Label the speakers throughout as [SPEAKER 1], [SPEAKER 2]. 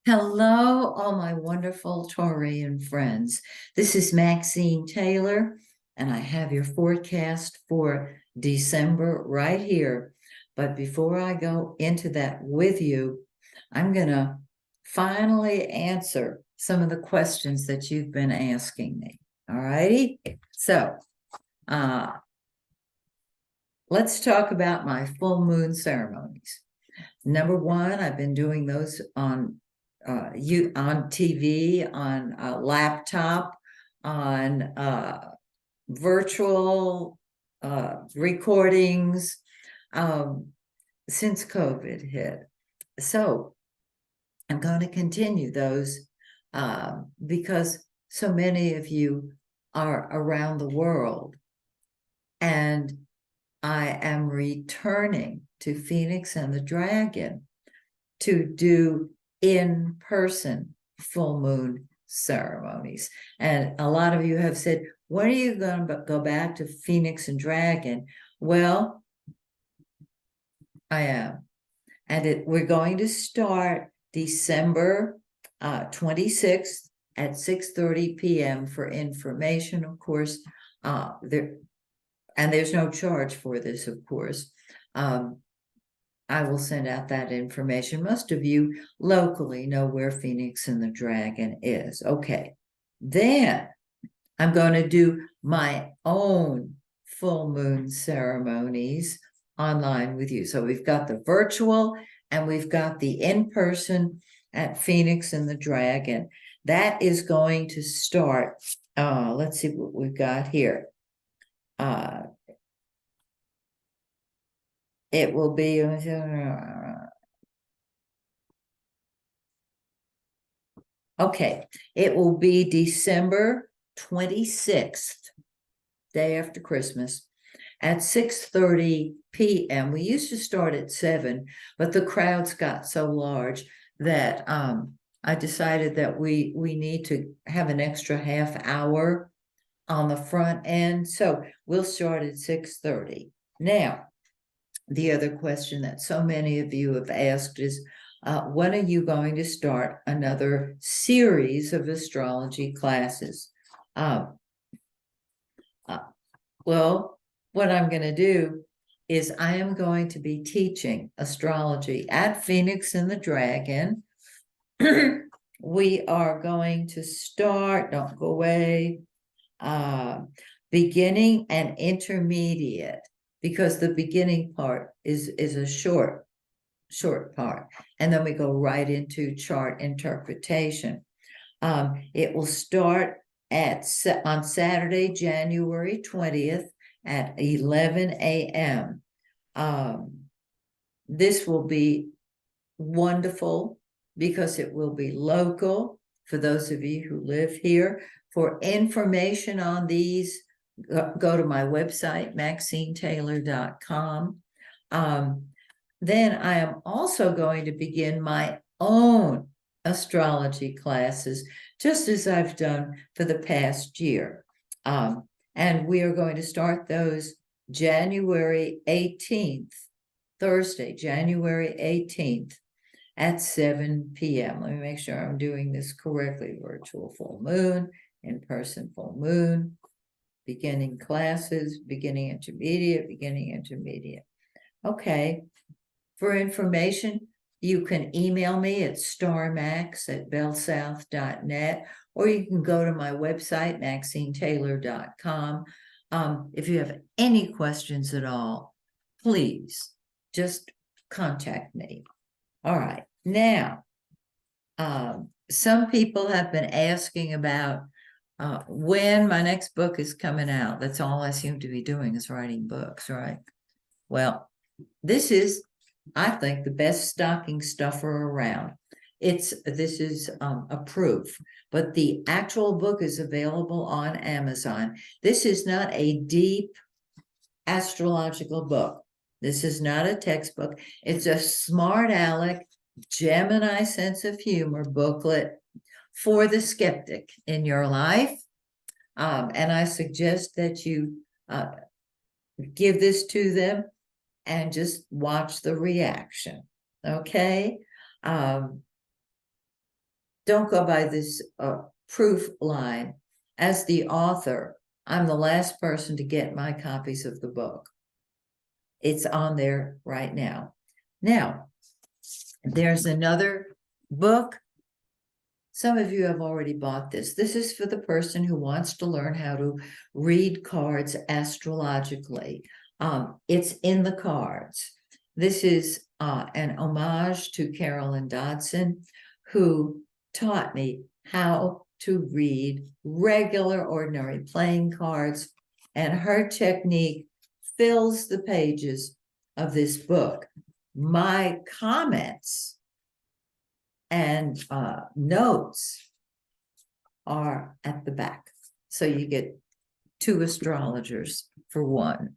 [SPEAKER 1] Hello, all my wonderful Taurian friends. This is Maxine Taylor, and I have your forecast for December right here. But before I go into that with you, I'm going to finally answer some of the questions that you've been asking me. All righty. So, uh, let's talk about my full moon ceremonies. Number one, I've been doing those on TV, on a laptop, on virtual recordings um, since COVID hit. So I'm going to continue those because so many of you are around the world, and I am returning to Phoenix and the Dragon to do in-person full moon ceremonies. And a lot of you have said, when are you going to go back to Phoenix and Dragon? Well, I am. And we're going to start December 26th at 6:30 p.m. for information, of course. There's no charge for this, of course. I will send out that information. Most of you locally know where Phoenix and the Dragon is. Okay. Then I'm going to do my own full moon ceremonies online with you. So we've got the virtual and we've got the in-person at Phoenix and the Dragon. That is going to start. Let's see what we've got here. It will be okay. It will be December 26th, day after Christmas, at 6:30 p.m. We used to start at 7, but the crowds got so large that I decided that we need to have an extra half hour on the front end. So we'll start at 6:30. Now, the other question that so many of you have asked is, when are you going to start another series of astrology classes? Um, well, what I'm going to do is I am going to be teaching astrology at Phoenix and the Dragon. We are going to start, don't go away, beginning and intermediate, because the beginning part is a short part, and then we go right into chart interpretation. It will start on Saturday, January 20th at 11 a.m. This will be wonderful because it will be local for those of you who live here. For information on these, go to my website, MaxineTaylor.com. Then I am also going to begin my own astrology classes, just as I've done for the past year. And we are going to start those January 18th, Thursday, January 18th at 7 p.m. Let me make sure I'm doing this correctly. Virtual full moon, in-person full moon, beginning classes, beginning intermediate. Okay. For information, you can email me at starmax@bellsouth.net, or you can go to my website, MaxineTaylor.com. If you have any questions at all, please just contact me. All right. Now, some people have been asking about when my next book is coming out. That's all I seem to be doing is writing books, right? Well, this is, I think, the best stocking stuffer around. This is a proof, but the actual book is available on Amazon. This is not a deep astrological book. This is not a textbook. It's a smart aleck Gemini sense of humor booklet for the skeptic in your life. And I suggest that you give this to them and just watch the reaction. Okay. don't go by this proof line. As the author, I'm the last person to get my copies of the book. It's on there right now. Now, there's another book. Some of you have already bought this. This is for the person who wants to learn how to read cards astrologically. It's in the cards. This is an homage to Carolyn Dodson, who taught me how to read regular, ordinary playing cards. And her technique fills the pages of this book. My comments and notes are at the back. So you get 2 astrologers for one.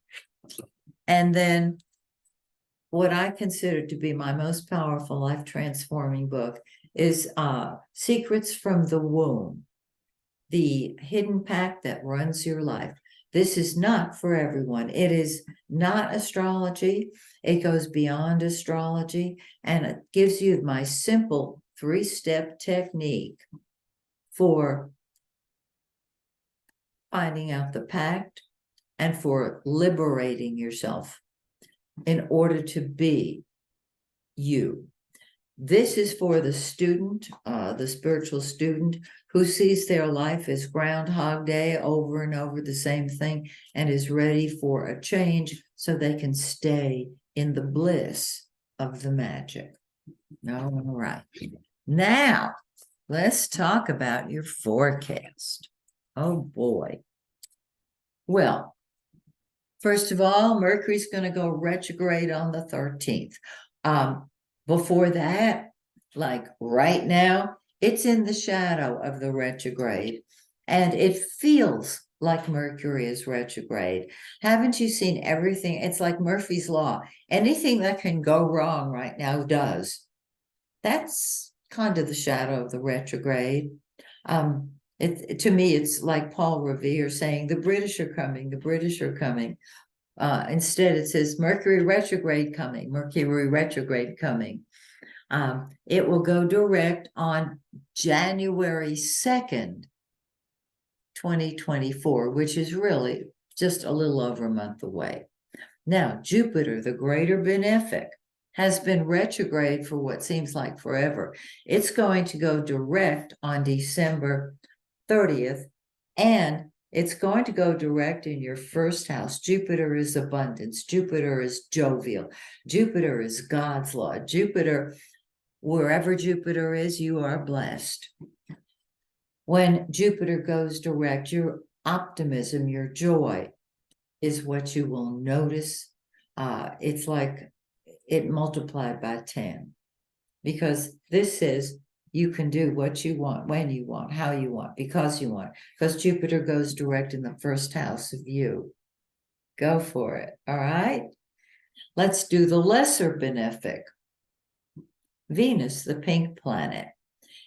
[SPEAKER 1] And then what I consider to be my most powerful life transforming book is Secrets from the Womb, the hidden pact that runs your life. This is not for everyone. It is not astrology. It goes beyond astrology, and it gives you my simple 3-step technique for finding out the pact and for liberating yourself in order to be you. This is for the student, the spiritual student who sees their life as Groundhog Day, over and over the same thing, and is ready for a change so they can stay in the bliss of the magic. All right. Now, let's talk about your forecast. Oh boy. Well, first of all, Mercury's going to go retrograde on the 13th. Before that, like right now, it's in the shadow of the retrograde, and it feels like Mercury is retrograde. Haven't you seen everything? It's like Murphy's Law. Anything that can go wrong right now does. That's kind of the shadow of the retrograde. To me, it's like Paul Revere saying, the British are coming, the British are coming. Instead, it says Mercury retrograde coming, Mercury retrograde coming. It will go direct on January 2nd, 2024, which is really just a little over a month away. Now, Jupiter, the greater benefic, has been retrograde for what seems like forever. It's going to go direct on December 30th, and it's going to go direct in your first house. Jupiter is abundance. Jupiter is jovial. Jupiter is God's law. Jupiter, wherever Jupiter is, you are blessed. When Jupiter goes direct, your optimism, your joy is what you will notice. It's like it multiplied by 10, because this says you can do what you want, when you want, how you want, because you want, because Jupiter goes direct in the first house of you. Go for it. All right. Let's do the lesser benefic. Venus, the pink planet.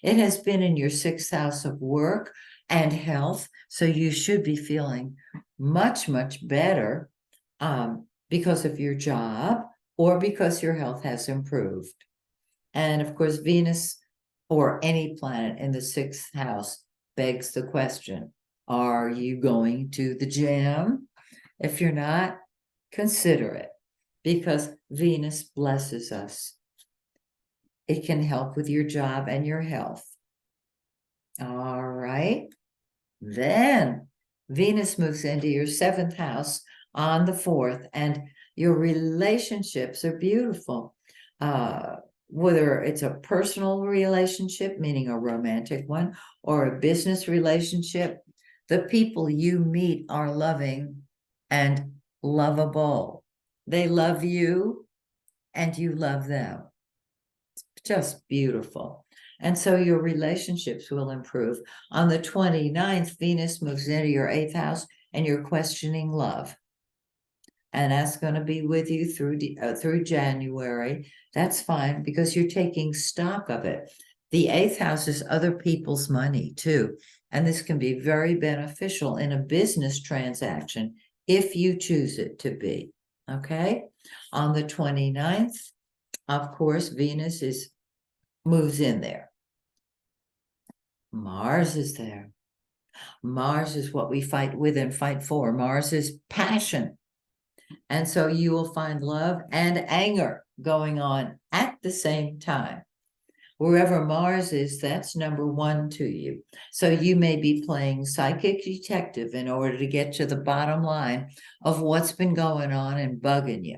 [SPEAKER 1] It has been in your 6th house of work and health, so you should be feeling much, much better because of your job or because your health has improved. And of course, Venus or any planet in the 6th house begs the question, are you going to the gym? If you're not, consider it, because Venus blesses us. It can help with your job and your health. All right. Then Venus moves into your 7th house on the 4th, and your relationships are beautiful. Whether it's a personal relationship, meaning a romantic one, or a business relationship, the people you meet are loving and lovable. They love you and you love them. It's just beautiful. And so your relationships will improve. On the 29th, Venus moves into your 8th house and you're questioning love. And that's going to be with you through January. That's fine, because you're taking stock of it. The 8th house is other people's money too. And this can be very beneficial in a business transaction if you choose it to be. Okay. On the 29th, of course, Venus moves in there. Mars is there. Mars is what we fight with and fight for. Mars is passion. And so you will find love and anger going on at the same time. Wherever Mars is, that's number one to you. So you may be playing psychic detective in order to get to the bottom line of what's been going on and bugging you.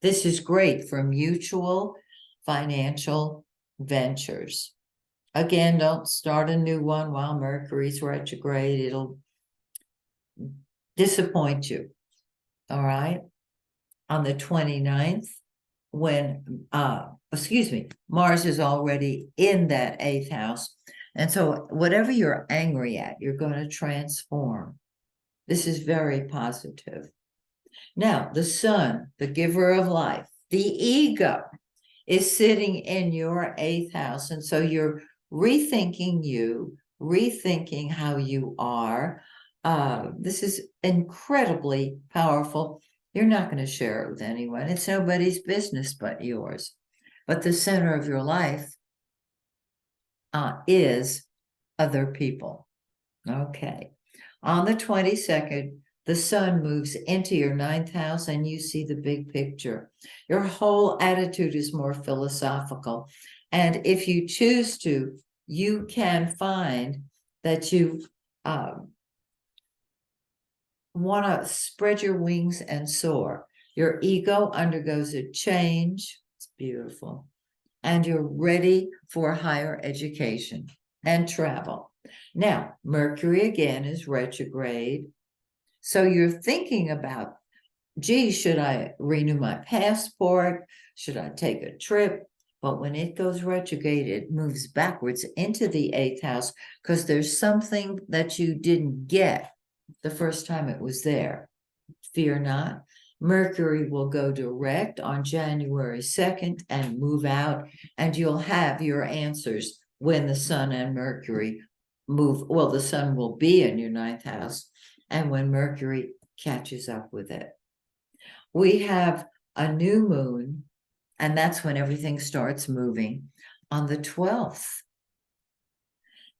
[SPEAKER 1] This is great for mutual financial ventures. Again, don't start a new one while Mercury's retrograde. It'll disappoint you. All right. On the 29th, when, Mars is already in that 8th house. And so whatever you're angry at, you're going to transform. This is very positive. Now, the sun, the giver of life, the ego, is sitting in your 8th house. And so you're rethinking you, rethinking how you are. This is incredibly powerful. You're not going to share it with anyone. It's nobody's business but yours. But the center of your life is other people. Okay. On the 22nd, the sun moves into your 9th house and you see the big picture. Your whole attitude is more philosophical. And if you choose to, you can find that you want to spread your wings and soar. Your ego undergoes a change. It's beautiful. And you're ready for higher education and travel. Now, Mercury again is retrograde. So you're thinking about, gee, should I renew my passport? Should I take a trip? But when it goes retrograde, it moves backwards into the 8th house because there's something that you didn't get the first time it was there. Fear not. Mercury will go direct on January 2nd and move out, and you'll have your answers when the sun and Mercury move. Well, the sun will be in your 9th house, and when Mercury catches up with it. We have a new moon, and that's when everything starts moving on the 12th.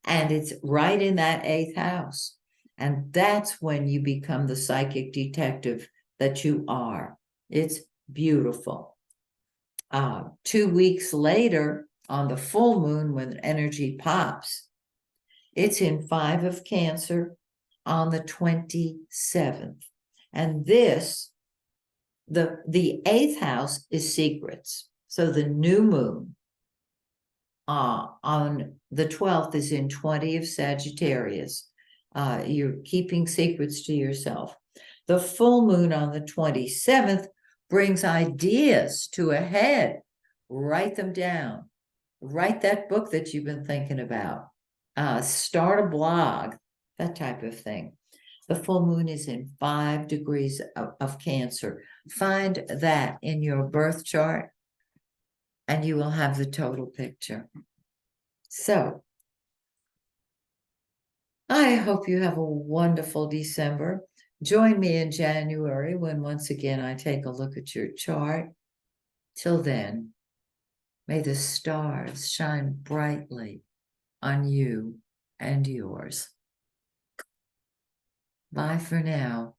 [SPEAKER 1] And it's right in that 8th house. And that's when you become the psychic detective that you are. It's beautiful. 2 weeks later, on the full moon, when energy pops, it's in 5 of Cancer on the 27th. And this, the 8th house is secrets. So the new moon on the 12th is in 20 of Sagittarius. You're keeping secrets to yourself. The full moon on the 27th brings ideas to a head. Write them down. Write that book that you've been thinking about. Start a blog, that type of thing. The full moon is in 5 degrees of Cancer. Find that in your birth chart, and you will have the total picture. So, I hope you have a wonderful December. Join me in January when once again I take a look at your chart. Till then, may the stars shine brightly on you and yours. Bye for now.